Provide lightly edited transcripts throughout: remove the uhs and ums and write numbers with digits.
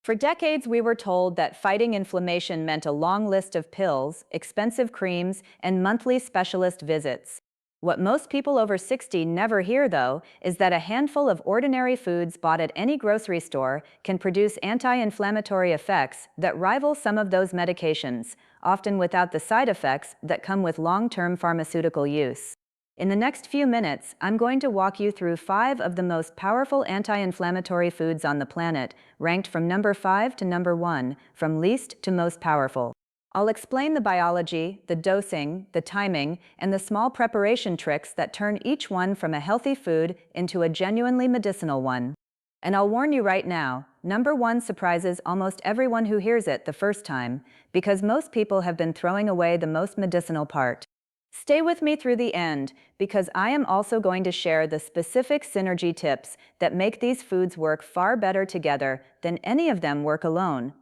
For decades, we were told that fighting inflammation meant a long list of pills, expensive creams, and monthly specialist visits. What most people over 60 never hear, though, is that a handful of ordinary foods bought at any grocery store can produce anti-inflammatory effects that rival some of those medications, often without the side effects that come with long-term pharmaceutical use. In the next few minutes, I'm going to walk you through 5 of the most powerful anti-inflammatory foods on the planet, ranked from number 5 to number 1, from least to most powerful. I'll explain the biology, the dosing, the timing, and the small preparation tricks that turn each one from a healthy food into a genuinely medicinal one. And I'll warn you right now, number 1 surprises almost everyone who hears it the first time, because most people have been throwing away the most medicinal part. Stay with me through the end, because I am also going to share the specific synergy tips that make these foods work far better together than any of them work alone.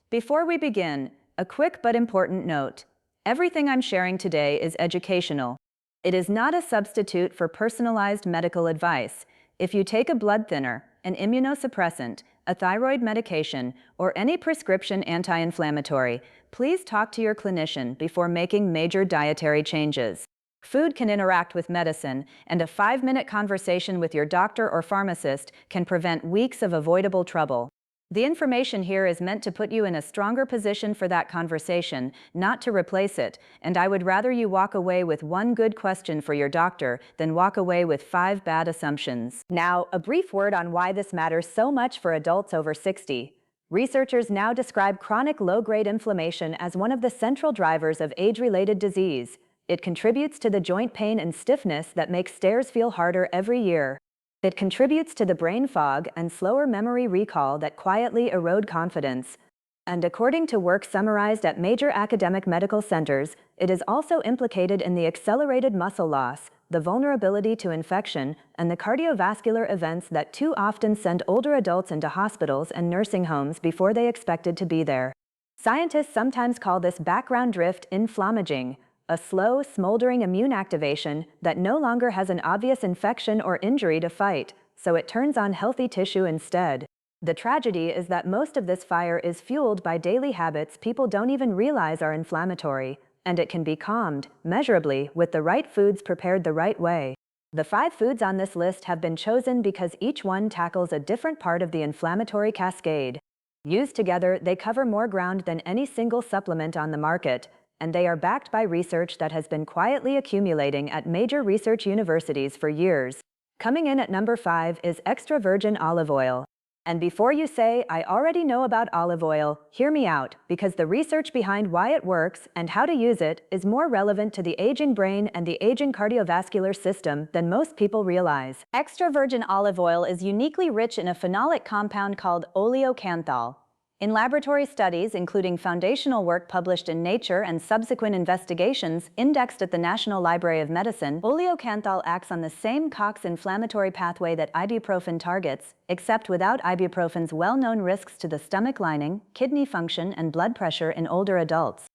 Before we begin, a quick but important note. Everything I'm sharing today is educational. It is not a substitute for personalized medical advice. If you take a blood thinner, an immunosuppressant, a thyroid medication, or any prescription anti-inflammatory, please talk to your clinician before making major dietary changes. Food can interact with medicine, and a 5-minute conversation with your doctor or pharmacist can prevent weeks of avoidable trouble. The information here is meant to put you in a stronger position for that conversation, not to replace it, and I would rather you walk away with 1 good question for your doctor than walk away with 5 bad assumptions. Now, a brief word on why this matters so much for adults over 60. Researchers now describe chronic low-grade inflammation as one of the central drivers of age-related disease. It contributes to the joint pain and stiffness that makes stairs feel harder every year. It contributes to the brain fog and slower memory recall that quietly erode confidence. And according to work summarized at major academic medical centers, it is also implicated in the accelerated muscle loss, the vulnerability to infection, and the cardiovascular events that too often send older adults into hospitals and nursing homes before they expected to be there. Scientists sometimes call this background drift inflammaging, a slow, smoldering immune activation that no longer has an obvious infection or injury to fight, so it turns on healthy tissue instead. The tragedy is that most of this fire is fueled by daily habits people don't even realize are inflammatory, and it can be calmed, measurably, with the right foods prepared the right way. The 5 foods on this list have been chosen because each one tackles a different part of the inflammatory cascade. Used together, they cover more ground than any single supplement on the market, and they are backed by research that has been quietly accumulating at major research universities for years. Coming in at number 5 is extra virgin olive oil. And before you say, I already know about olive oil, hear me out, because the research behind why it works and how to use it is more relevant to the aging brain and the aging cardiovascular system than most people realize. Extra virgin olive oil is uniquely rich in a phenolic compound called oleocanthal. In laboratory studies, including foundational work published in Nature and subsequent investigations indexed at the National Library of Medicine, oleocanthal acts on the same COX inflammatory pathway that ibuprofen targets, except without ibuprofen's well-known risks to the stomach lining, kidney function, and blood pressure in older adults.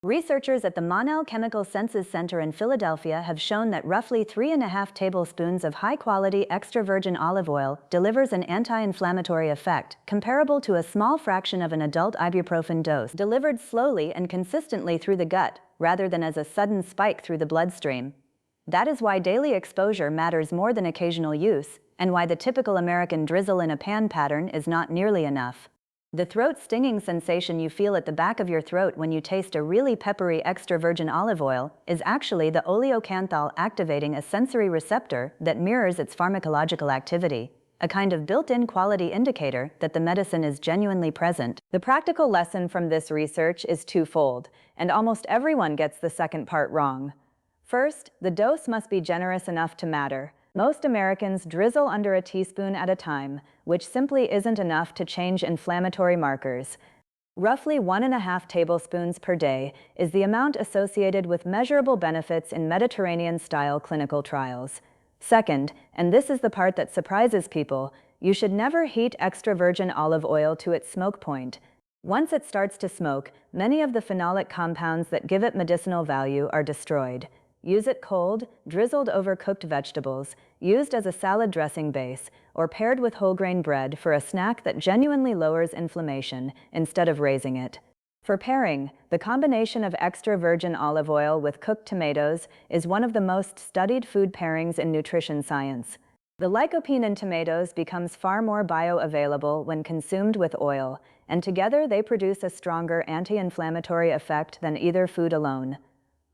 Researchers at the Monell Chemical Senses Center in Philadelphia have shown that roughly 3.5 tablespoons of high-quality extra virgin olive oil delivers an anti-inflammatory effect comparable to a small fraction of an adult ibuprofen dose, delivered slowly and consistently through the gut, rather than as a sudden spike through the bloodstream. That is why daily exposure matters more than occasional use, and why the typical American drizzle in a pan pattern is not nearly enough. The throat stinging sensation you feel at the back of your throat when you taste a really peppery extra virgin olive oil is actually the oleocanthal activating a sensory receptor that mirrors its pharmacological activity, a kind of built-in quality indicator that the medicine is genuinely present. The practical lesson from this research is twofold, and almost everyone gets the second part wrong. First, the dose must be generous enough to matter. Most Americans drizzle under a teaspoon at a time, which simply isn't enough to change inflammatory markers. Roughly 1.5 tablespoons per day is the amount associated with measurable benefits in Mediterranean-style clinical trials. Second, and this is the part that surprises people, you should never heat extra virgin olive oil to its smoke point. Once it starts to smoke, many of the phenolic compounds that give it medicinal value are destroyed. Use it cold, drizzled over cooked vegetables, used as a salad dressing base, or paired with whole grain bread for a snack that genuinely lowers inflammation instead of raising it. For pairing, the combination of extra virgin olive oil with cooked tomatoes is one of the most studied food pairings in nutrition science. The lycopene in tomatoes becomes far more bioavailable when consumed with oil, and together they produce a stronger anti-inflammatory effect than either food alone.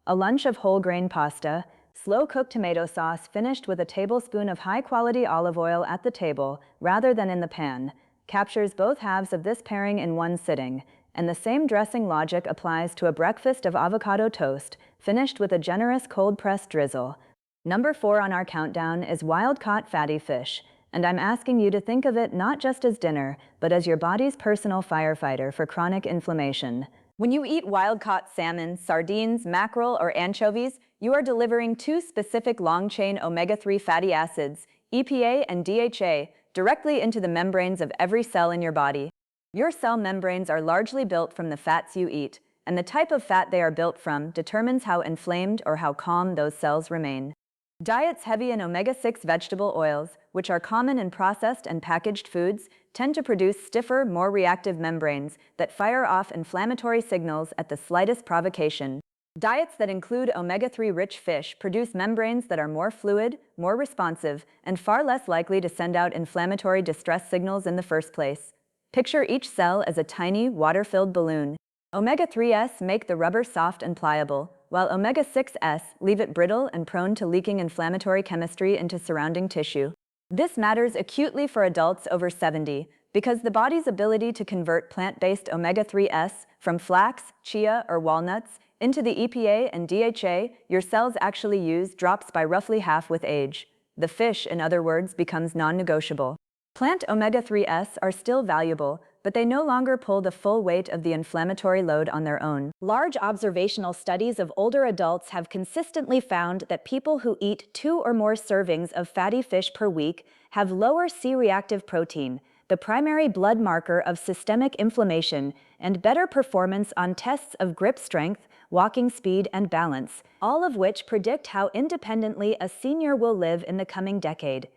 A lunch of whole grain pasta, slow-cooked tomato sauce finished with a tablespoon of high-quality olive oil at the table rather than in the pan, captures both halves of this pairing in one sitting, and the same dressing logic applies to a breakfast of avocado toast finished with a generous cold-pressed drizzle. Number 4 on our countdown is wild-caught fatty fish, and I'm asking you to think of it not just as dinner, but as your body's personal firefighter for chronic inflammation. When you eat wild-caught salmon, sardines, mackerel, or anchovies, you are delivering two specific long-chain omega-3 fatty acids, EPA and DHA, directly into the membranes of every cell in your body. Your cell membranes are largely built from the fats you eat, and the type of fat they are built from determines how inflamed or how calm those cells remain. Diets heavy in omega-6 vegetable oils, which are common in processed and packaged foods, tend to produce stiffer, more reactive membranes that fire off inflammatory signals at the slightest provocation. Diets that include omega-3 rich fish produce membranes that are more fluid, more responsive, and far less likely to send out inflammatory distress signals in the first place. Picture each cell as a tiny, water-filled balloon. Omega-3s make the rubber soft and pliable, while omega-6s leave it brittle and prone to leaking inflammatory chemistry into surrounding tissue. This matters acutely for adults over 70 because the body's ability to convert plant-based omega-3s from flax, chia, or walnuts into the EPA and DHA your cells actually use drops by roughly half with age. The fish, in other words, becomes non-negotiable. Plant omega-3s are still valuable, but they no longer pull the full weight of the inflammatory load on their own. Large observational studies of older adults have consistently found that people who eat 2 or more servings of fatty fish per week have lower C-reactive protein, the primary blood marker of systemic inflammation, and better performance on tests of grip strength, walking speed, and balance, all of which predict how independently a senior will live in the coming decade.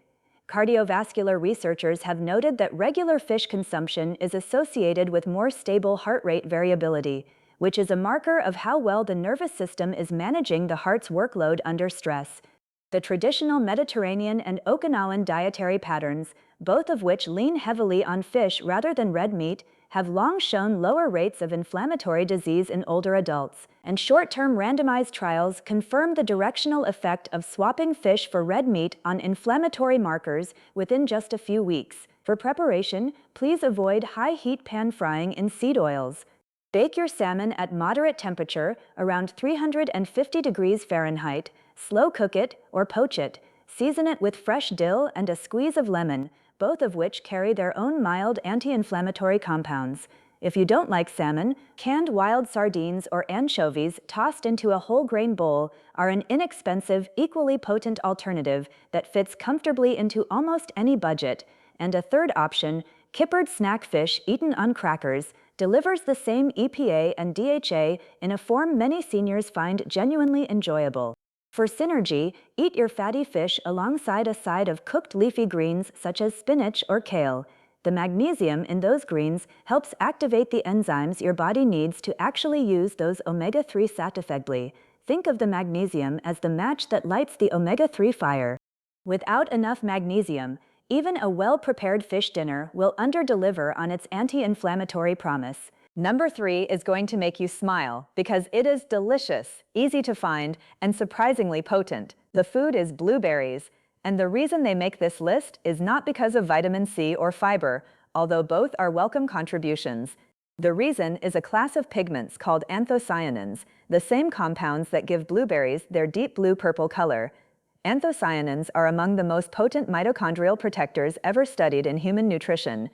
Cardiovascular researchers have noted that regular fish consumption is associated with more stable heart rate variability, which is a marker of how well the nervous system is managing the heart's workload under stress. The traditional Mediterranean and Okinawan dietary patterns, both of which lean heavily on fish rather than red meat, have long shown lower rates of inflammatory disease in older adults, and short-term randomized trials confirm the directional effect of swapping fish for red meat on inflammatory markers within just a few weeks. For preparation, please avoid high-heat pan frying in seed oils. Bake your salmon at moderate temperature, around 350 degrees Fahrenheit, slow cook it or poach it, season it with fresh dill and a squeeze of lemon, both of which carry their own mild anti-inflammatory compounds. If you don't like salmon, canned wild sardines or anchovies tossed into a whole grain bowl are an inexpensive, equally potent alternative that fits comfortably into almost any budget. And a third option, kippered snack fish eaten on crackers, delivers the same EPA and DHA in a form many seniors find genuinely enjoyable. For synergy, eat your fatty fish alongside a side of cooked leafy greens such as spinach or kale. The magnesium in those greens helps activate the enzymes your body needs to actually use those omega-3 fats effectively. Think of the magnesium as the match that lights the omega-3 fire. Without enough magnesium, even a well-prepared fish dinner will underdeliver on its anti-inflammatory promise. Number 3 is going to make you smile because it is delicious, easy to find, and surprisingly potent. The food is blueberries, and the reason they make this list is not because of vitamin C or fiber, although both are welcome contributions. The reason is a class of pigments called anthocyanins, the same compounds that give blueberries their deep blue-purple color. Anthocyanins are among the most potent mitochondrial protectors ever studied in human nutrition.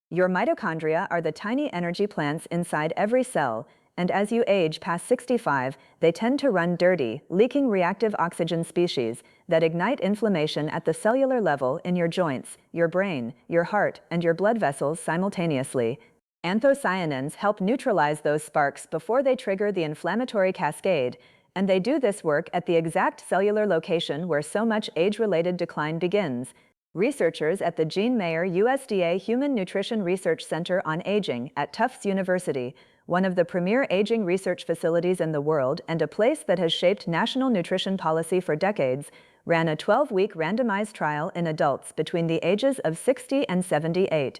Your mitochondria are the tiny energy plants inside every cell, and as you age past 65, they tend to run dirty, leaking reactive oxygen species that ignite inflammation at the cellular level in your joints, your brain, your heart, and your blood vessels simultaneously. Anthocyanins help neutralize those sparks before they trigger the inflammatory cascade, And they do this work at the exact cellular location where so much age-related decline begins. Researchers at the Jean Mayer USDA Human Nutrition Research Center on Aging at Tufts University, one of the premier aging research facilities in the world and a place that has shaped national nutrition policy for decades, ran a 12-week randomized trial in adults between the ages of 60 and 78.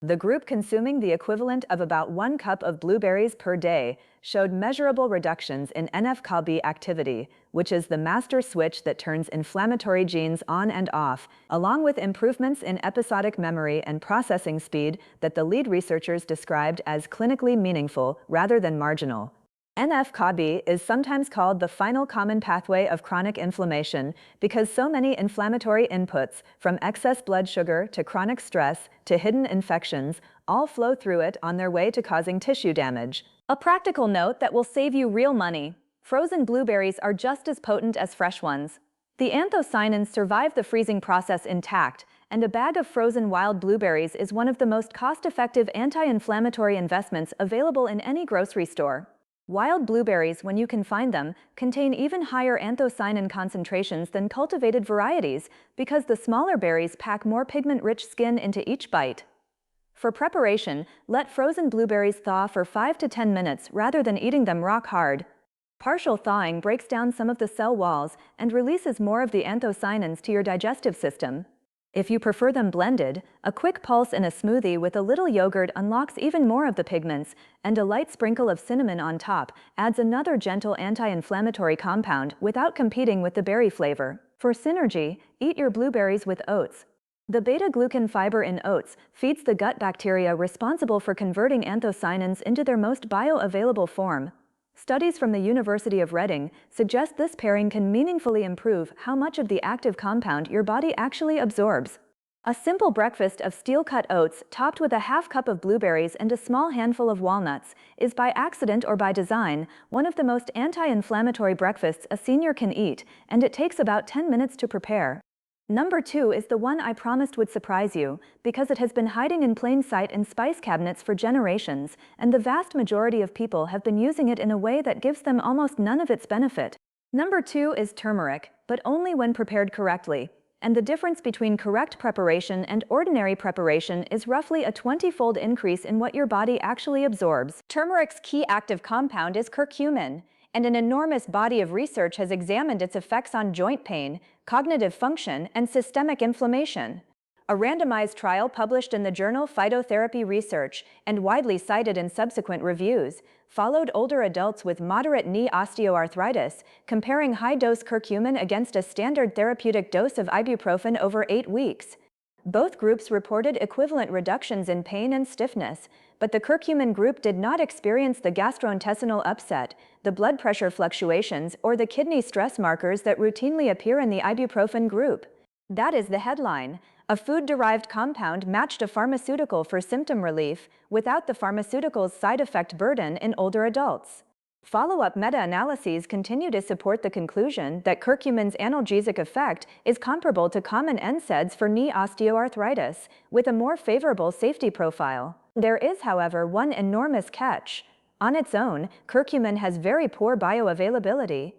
The group consuming the equivalent of about 1 cup of blueberries per day showed measurable reductions in NF-κB activity, which is the master switch that turns inflammatory genes on and off, along with improvements in episodic memory and processing speed that the lead researchers described as clinically meaningful rather than marginal. NF-κB is sometimes called the final common pathway of chronic inflammation because so many inflammatory inputs, from excess blood sugar to chronic stress to hidden infections, all flow through it on their way to causing tissue damage. A practical note that will save you real money: frozen blueberries are just as potent as fresh ones. The anthocyanins survive the freezing process intact, and a bag of frozen wild blueberries is one of the most cost-effective anti-inflammatory investments available in any grocery store. Wild blueberries, when you can find them, contain even higher anthocyanin concentrations than cultivated varieties because the smaller berries pack more pigment-rich skin into each bite. For preparation, let frozen blueberries thaw for 5 to 10 minutes rather than eating them rock hard. Partial thawing breaks down some of the cell walls and releases more of the anthocyanins to your digestive system. If you prefer them blended, a quick pulse in a smoothie with a little yogurt unlocks even more of the pigments, and a light sprinkle of cinnamon on top adds another gentle anti-inflammatory compound without competing with the berry flavor. For synergy, eat your blueberries with oats. The beta-glucan fiber in oats feeds the gut bacteria responsible for converting anthocyanins into their most bioavailable form. Studies from the University of Reading suggest this pairing can meaningfully improve how much of the active compound your body actually absorbs. A simple breakfast of steel-cut oats topped with a half cup of blueberries and a small handful of walnuts is, by accident or by design, one of the most anti-inflammatory breakfasts a senior can eat, and it takes about 10 minutes to prepare. Number 2 is the one I promised would surprise you, because it has been hiding in plain sight in spice cabinets for generations, and the vast majority of people have been using it in a way that gives them almost none of its benefit. Number 2 is turmeric, but only when prepared correctly. And the difference between correct preparation and ordinary preparation is roughly a 20-fold increase in what your body actually absorbs. Turmeric's key active compound is curcumin, and an enormous body of research has examined its effects on joint pain, cognitive function, and systemic inflammation. A randomized trial published in the journal Phytotherapy Research and widely cited in subsequent reviews followed older adults with moderate knee osteoarthritis, comparing high-dose curcumin against a standard therapeutic dose of ibuprofen over 8 weeks. Both groups reported equivalent reductions in pain and stiffness, but the curcumin group did not experience the gastrointestinal upset, the blood pressure fluctuations, or the kidney stress markers that routinely appear in the ibuprofen group. That is the headline. A food-derived compound matched a pharmaceutical for symptom relief without the pharmaceutical's side effect burden in older adults. Follow-up meta-analyses continue to support the conclusion that curcumin's analgesic effect is comparable to common NSAIDs for knee osteoarthritis, with a more favorable safety profile. There is, however, one enormous catch. On its own, curcumin has very poor bioavailability.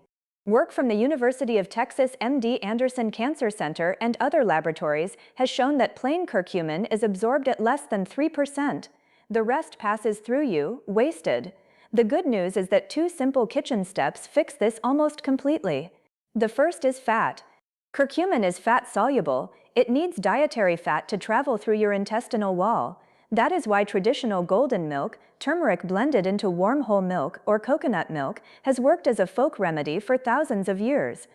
Work from the University of Texas MD Anderson Cancer Center and other laboratories has shown that plain curcumin is absorbed at less than 3%. The rest passes through you, wasted. The good news is that 2 simple kitchen steps fix this almost completely. The first is fat. Curcumin is fat-soluble. It needs dietary fat to travel through your intestinal wall. That is why traditional golden milk, turmeric blended into warm whole milk, or coconut milk, has worked as a folk remedy for thousands of years.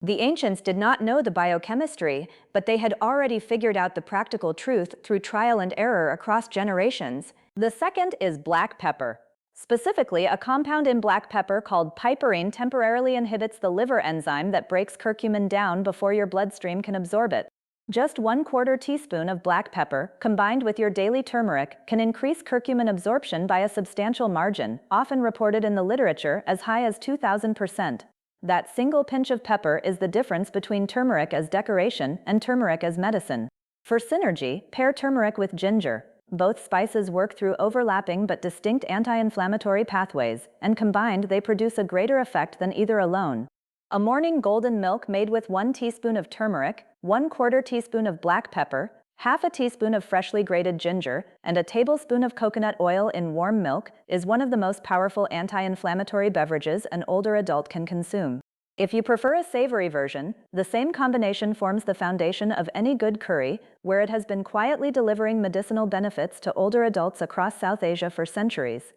The ancients did not know the biochemistry, but they had already figured out the practical truth through trial and error across generations. The second is black pepper. Specifically, a compound in black pepper called piperine temporarily inhibits the liver enzyme that breaks curcumin down before your bloodstream can absorb it. Just 1/4 teaspoon of black pepper, combined with your daily turmeric, can increase curcumin absorption by a substantial margin, often reported in the literature as high as 2,000%. That single pinch of pepper is the difference between turmeric as decoration and turmeric as medicine. For synergy, pair turmeric with ginger. Both spices work through overlapping but distinct anti-inflammatory pathways, and combined they produce a greater effect than either alone. A morning golden milk made with 1 teaspoon of turmeric, 1/4 teaspoon of black pepper, half a teaspoon of freshly grated ginger, and a tablespoon of coconut oil in warm milk is one of the most powerful anti-inflammatory beverages an older adult can consume. If you prefer a savory version, the same combination forms the foundation of any good curry, where it has been quietly delivering medicinal benefits to older adults across South Asia for centuries.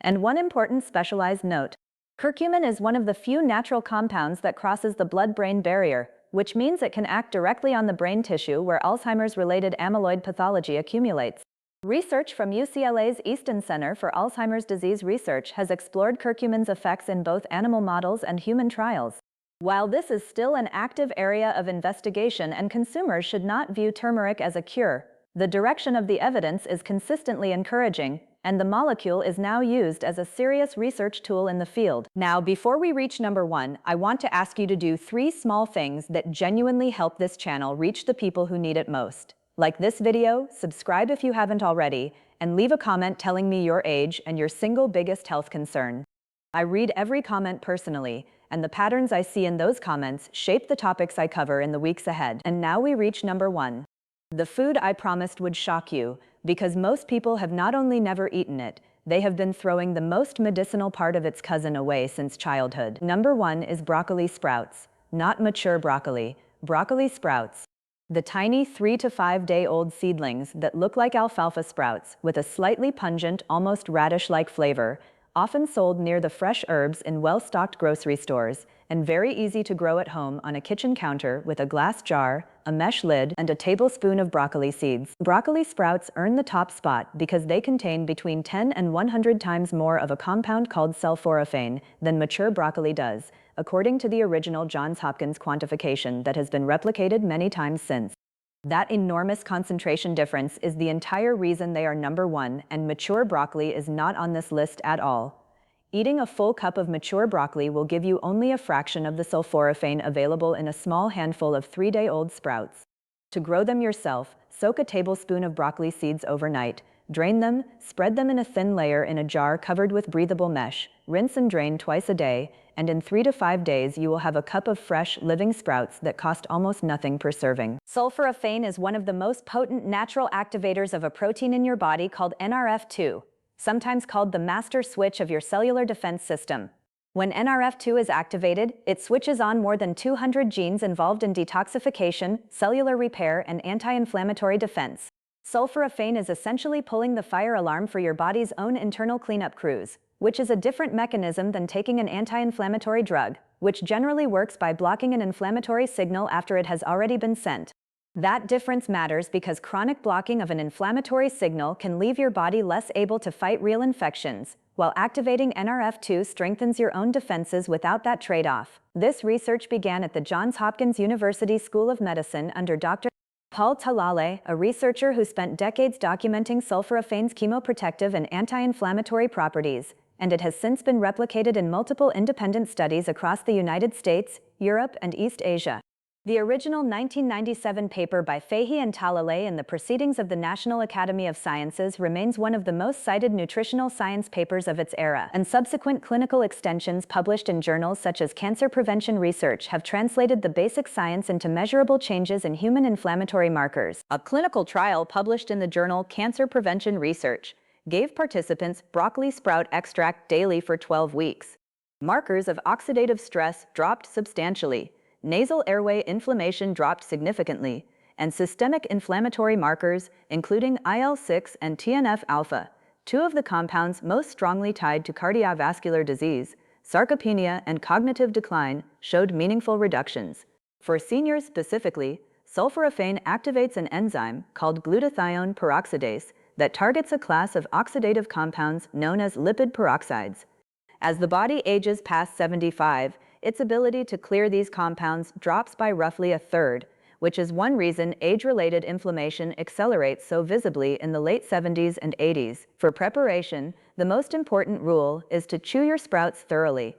And one important specialized note: curcumin is one of the few natural compounds that crosses the blood-brain barrier, which means it can act directly on the brain tissue where Alzheimer's-related amyloid pathology accumulates. Research from UCLA's Easton Center for Alzheimer's Disease Research has explored curcumin's effects in both animal models and human trials. While this is still an active area of investigation and consumers should not view turmeric as a cure, the direction of the evidence is consistently encouraging, and the molecule is now used as a serious research tool in the field. Now, before we reach number 1, I want to ask you to do 3 small things that genuinely help this channel reach the people who need it most. Like this video, subscribe if you haven't already, and leave a comment telling me your age and your single biggest health concern. I read every comment personally, and the patterns I see in those comments shape the topics I cover in the weeks ahead. And now we reach number 1. The food I promised would shock you, because most people have not only never eaten it, they have been throwing the most medicinal part of its cousin away since childhood. Number 1 is broccoli sprouts. Not mature broccoli, broccoli sprouts. The tiny 3 to 5 day old seedlings that look like alfalfa sprouts with a slightly pungent, almost radish-like flavor, often sold near the fresh herbs in well-stocked grocery stores, and very easy to grow at home on a kitchen counter with a glass jar, a mesh lid, and a tablespoon of broccoli seeds. Broccoli sprouts earn the top spot because they contain between 10 and 100 times more of a compound called sulforaphane than mature broccoli does, according to the original Johns Hopkins quantification that has been replicated many times since. That enormous concentration difference is the entire reason they are number 1, and mature broccoli is not on this list at all. Eating a full cup of mature broccoli will give you only a fraction of the sulforaphane available in a small handful of 3-day-old sprouts. To grow them yourself, soak a tablespoon of broccoli seeds overnight, drain them, spread them in a thin layer in a jar covered with breathable mesh, rinse and drain twice a day, and in 3 to 5 days you will have a cup of fresh, living sprouts that cost almost nothing per serving. Sulforaphane is one of the most potent natural activators of a protein in your body called NRF2, sometimes called the master switch of your cellular defense system. When NRF2 is activated, it switches on more than 200 genes involved in detoxification, cellular repair, and anti-inflammatory defense. Sulforaphane is essentially pulling the fire alarm for your body's own internal cleanup crews, which is a different mechanism than taking an anti-inflammatory drug, which generally works by blocking an inflammatory signal after it has already been sent. That difference matters because chronic blocking of an inflammatory signal can leave your body less able to fight real infections, while activating NRF2 strengthens your own defenses without that trade-off. This research began at the Johns Hopkins University School of Medicine under Dr. Paul Talale, a researcher who spent decades documenting sulforaphane's chemoprotective and anti-inflammatory properties, and it has since been replicated in multiple independent studies across the United States, Europe, and East Asia. The original 1997 paper by Fahey and Talale in the Proceedings of the National Academy of Sciences remains one of the most cited nutritional science papers of its era, and subsequent clinical extensions published in journals such as Cancer Prevention Research have translated the basic science into measurable changes in human inflammatory markers. A clinical trial published in the journal Cancer Prevention Research gave participants broccoli sprout extract daily for 12 weeks. Markers of oxidative stress dropped substantially. Nasal airway inflammation dropped significantly, and systemic inflammatory markers, including IL-6 and TNF-alpha, 2 of the compounds most strongly tied to cardiovascular disease, sarcopenia, and cognitive decline, showed meaningful reductions. For seniors specifically, sulforaphane activates an enzyme called glutathione peroxidase that targets a class of oxidative compounds known as lipid peroxides. As the body ages past 75, its ability to clear these compounds drops by roughly a third, which is one reason age-related inflammation accelerates so visibly in the late 70s and 80s. For preparation, the most important rule is to chew your sprouts thoroughly.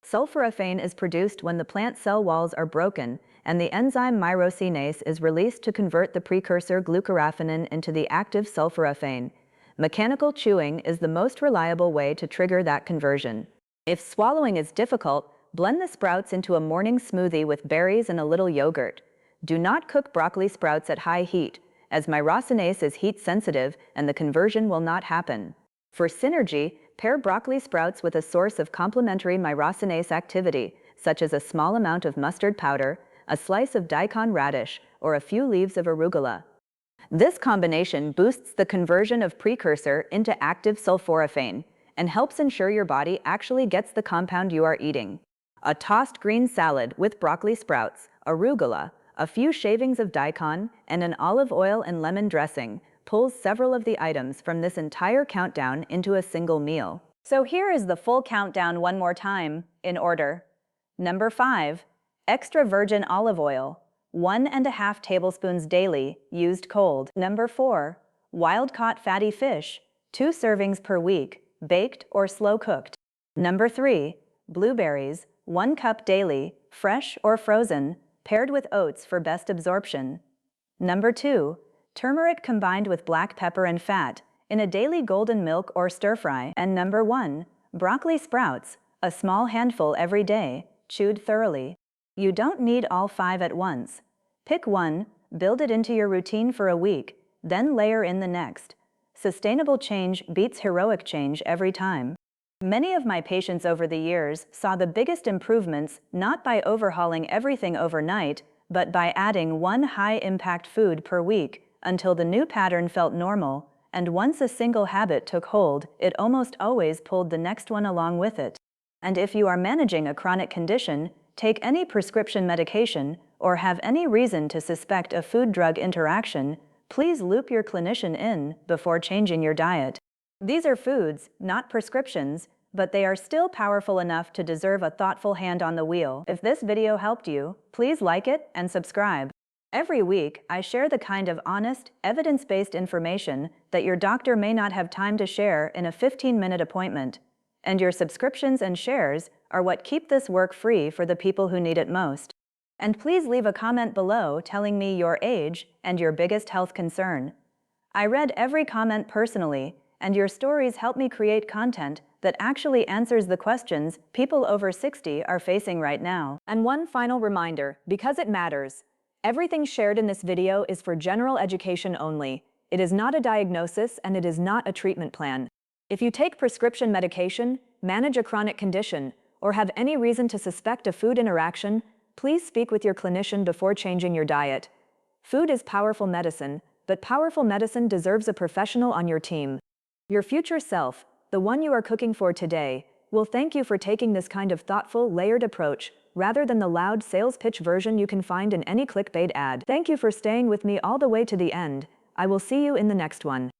Sulforaphane is produced when the plant cell walls are broken, and the enzyme myrosinase is released to convert the precursor glucoraphanin into the active sulforaphane. Mechanical chewing is the most reliable way to trigger that conversion. If swallowing is difficult, blend the sprouts into a morning smoothie with berries and a little yogurt. Do not cook broccoli sprouts at high heat, as myrosinase is heat sensitive and the conversion will not happen. For synergy, pair broccoli sprouts with a source of complementary myrosinase activity, such as a small amount of mustard powder, a slice of daikon radish, or a few leaves of arugula. This combination boosts the conversion of precursor into active sulforaphane and helps ensure your body actually gets the compound you are eating. A tossed green salad with broccoli sprouts, arugula, a few shavings of daikon, and an olive oil and lemon dressing pulls several of the items from this entire countdown into a single meal. So here is the full countdown one more time, in order. Number 5. Extra virgin olive oil, 1.5 tablespoons daily, used cold. Number 4. Wild-caught fatty fish, 2 servings per week, baked or slow-cooked. Number 3. Blueberries, 1 cup daily, fresh or frozen, paired with oats for best absorption. Number 2. Turmeric combined with black pepper and fat, in a daily golden milk or stir-fry. And number 1. Broccoli sprouts, a small handful every day, chewed thoroughly. You don't need all 5 at once. Pick one, build it into your routine for a week, then layer in the next. Sustainable change beats heroic change every time. Many of my patients over the years saw the biggest improvements not by overhauling everything overnight, but by adding one high-impact food per week until the new pattern felt normal, and once a single habit took hold, it almost always pulled the next one along with it. And if you are managing a chronic condition, take any prescription medication, or have any reason to suspect a food-drug interaction, please loop your clinician in before changing your diet. These are foods, not prescriptions, but they are still powerful enough to deserve a thoughtful hand on the wheel. If this video helped you, please like it and subscribe. Every week, I share the kind of honest, evidence-based information that your doctor may not have time to share in a 15-minute appointment. And your subscriptions and shares are what keep this work free for the people who need it most. And please leave a comment below telling me your age and your biggest health concern. I read every comment personally, and your stories help me create content that actually answers the questions people over 60 are facing right now. And one final reminder, because it matters, everything shared in this video is for general education only. It is not a diagnosis and it is not a treatment plan. If you take prescription medication, manage a chronic condition, or have any reason to suspect a food interaction, please speak with your clinician before changing your diet. Food is powerful medicine, but powerful medicine deserves a professional on your team. Your future self, the one you are cooking for today, will thank you for taking this kind of thoughtful, layered approach, rather than the loud sales pitch version you can find in any clickbait ad. Thank you for staying with me all the way to the end. I will see you in the next one.